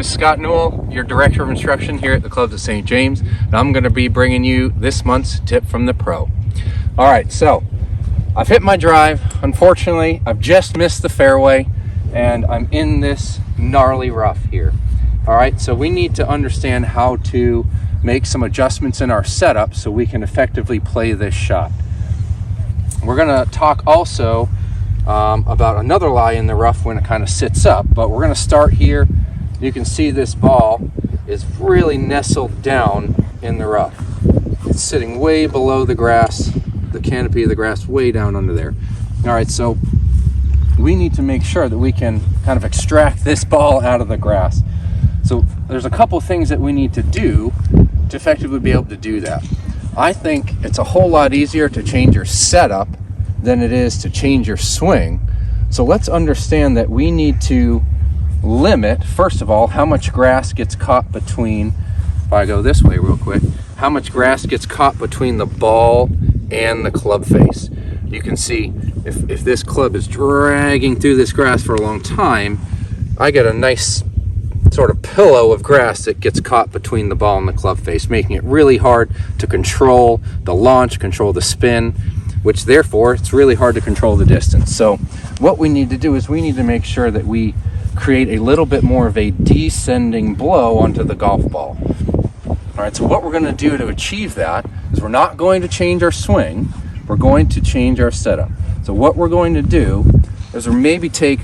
is Scott Newell, your Director of Instruction here at the Clubs at St. James, and I'm going to be bringing you this month's tip from the pro. All right, so I've hit my drive. Unfortunately, I've just missed the fairway, and I'm in this gnarly rough here. All right, so we need to understand how to make some adjustments in our setup so we can effectively play this shot. We're going to talk also about another lie in the rough when it kind of sits up, but we're going to start here. You can see this ball is really nestled down in the rough. It's sitting way below the grass, the canopy of the grass way down under there. All right, so we need to make sure that we can kind of extract this ball out of the grass. So there's a couple things that we need to do to effectively be able to do that. I think it's a whole lot easier to change your setup than it is to change your swing. So let's understand that we need to limit, first of all, how much grass gets caught between, if I go this way real quick, how much grass gets caught between the ball and the club face. You can see if this club is dragging through this grass for a long time, I get a nice sort of pillow of grass that gets caught between the ball and the club face, making it really hard to control the launch, control the spin, which therefore it's really hard to control the distance. So what we need to do is we need to make sure that we create a little bit more of a descending blow onto the golf ball. All right, so what we're going to do to achieve that is we're not going to change our swing, we're going to change our setup. So what we're going to do is we'll maybe take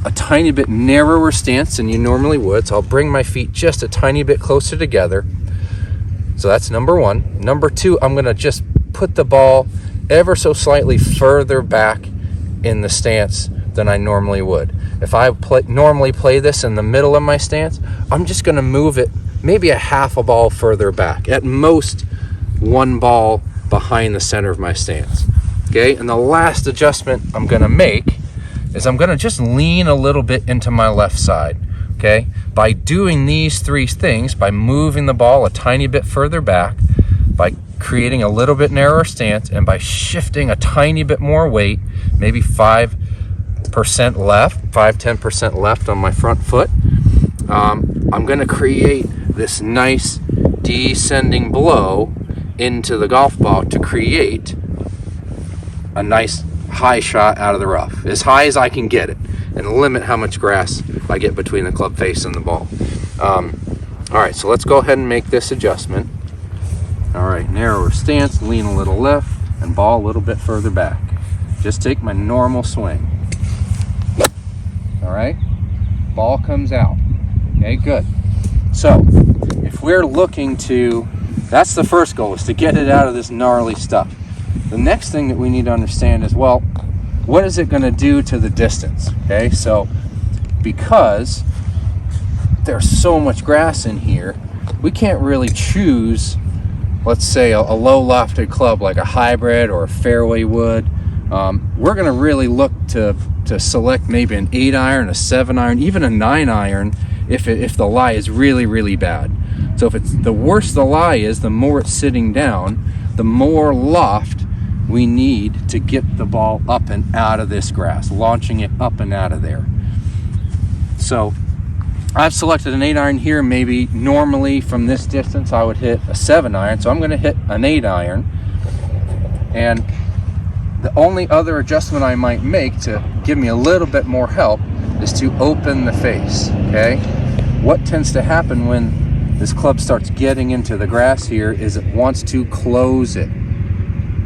a tiny bit narrower stance than you normally would. So I'll bring my feet just a tiny bit closer together. So that's number one. Number two, I'm going to just put the ball ever so slightly further back in the stance than I normally would. If I normally play this in the middle of my stance, I'm just going to move it maybe a half a ball further back, at most one ball behind the center of my stance. Okay, and the last adjustment I'm going to make is I'm going to just lean a little bit into my left side. Okay, by doing these three things, by moving the ball a tiny bit further back, by creating a little bit narrower stance, and by shifting a tiny bit more weight, maybe 5% left, 5-10% left on my front foot, I'm going to create this nice descending blow into the golf ball to create a nice high shot out of the rough, as high as I can get it, and limit how much grass I get between the club face and the ball. All right, so let's go ahead and make this adjustment. All right, narrower stance, lean a little left, and ball a little bit further back. Just take my normal swing. All right, ball comes out. Okay, good. So if we're looking to, that's the first goal, is to get it out of this gnarly stuff. The next thing that we need to understand is, well, what is it going to do to the distance? Okay, so because there's so much grass in here, we can't really choose, let's say, a low lofted club like a hybrid or a fairway wood. We're going to really look to select maybe an 8-iron, a 7-iron, even a 9-iron if the lie is really, really bad. So if it's the worse the lie is, the more it's sitting down, the more loft we need to get the ball up and out of this grass, launching it up and out of there. So I've selected an 8-iron here. Maybe normally from this distance I would hit a 7-iron, so I'm going to hit an 8-iron. And the only other adjustment I might make to give me a little bit more help is to open the face. Okay, what tends to happen when this club starts getting into the grass here is it wants to close it.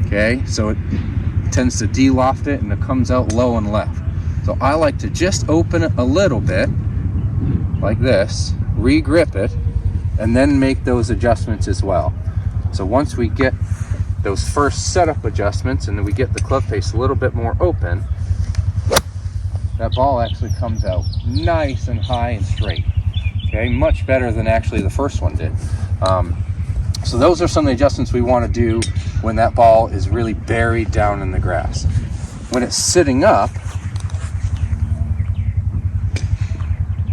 Okay, so it tends to de-loft it and it comes out low and left. So I like to just open it a little bit like this, re-grip it, and then make those adjustments as well. So once we get those first setup adjustments and then we get the club face a little bit more open, that ball actually comes out nice and high and straight. Okay, much better than actually the first one did. So those are some of the adjustments we want to do when that ball is really buried down in the grass. When it's sitting up,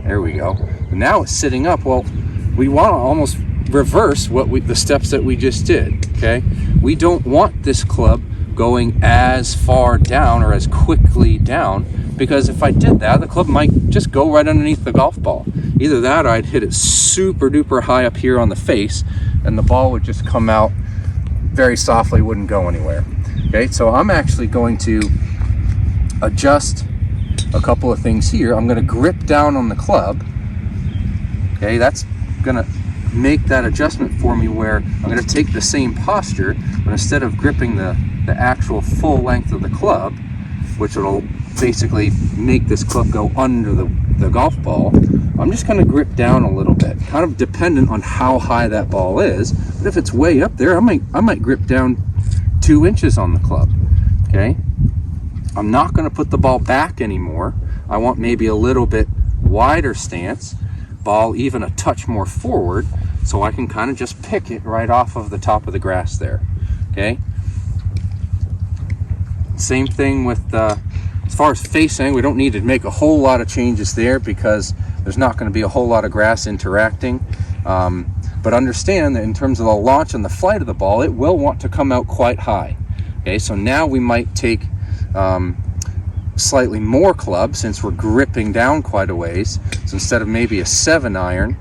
there we go. Now it's sitting up. Well, we want to almost reverse the steps that we just did. Okay, we don't want this club going as far down or as quickly down, because if I did that, the club might just go right underneath the golf ball. Either that or I'd hit it super duper high up here on the face and the ball would just come out very softly, wouldn't go anywhere. Okay, so I'm actually going to adjust a couple of things here. I'm going to grip down on the club. Okay, that's going to make that adjustment for me where I'm going to take the same posture, but instead of gripping the actual full length of the club, which will basically make this club go under the golf ball, I'm just going to grip down a little bit, kind of dependent on how high that ball is. But if it's way up there, I might grip down 2 inches on the club. Okay, I'm not going to put the ball back anymore. I want maybe a little bit wider stance, ball even a touch more forward, so I can kind of just pick it right off of the top of the grass there. Okay, same thing with as far as facing. We don't need to make a whole lot of changes there because there's not going to be a whole lot of grass interacting, but understand that in terms of the launch and the flight of the ball, it will want to come out quite high. Okay, so now we might take slightly more club since we're gripping down quite a ways. So instead of maybe a 7-iron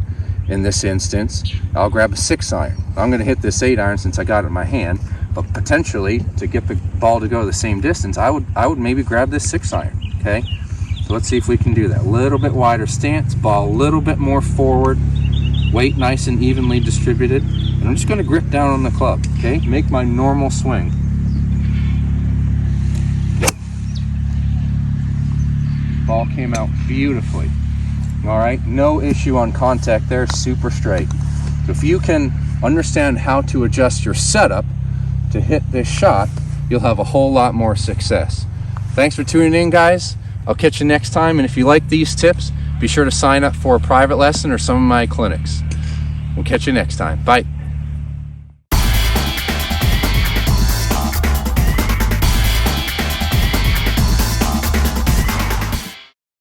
in this instance, I'll grab a 6-iron. I'm going to hit this 8-iron since I got it in my hand, but potentially to get the ball to go the same distance, I would maybe grab this 6-iron. Okay, so let's see if we can do that. A little bit wider stance, ball a little bit more forward, weight nice and evenly distributed, and I'm just going to grip down on the club. Okay, make my normal swing. Ball came out beautifully. All right, no issue on contact there, super straight. So if you can understand how to adjust your setup to hit this shot, you'll have a whole lot more success. Thanks for tuning in, guys. I'll catch you next time, and if you like these tips, be sure to sign up for a private lesson or some of my clinics. We'll catch you next time. Bye.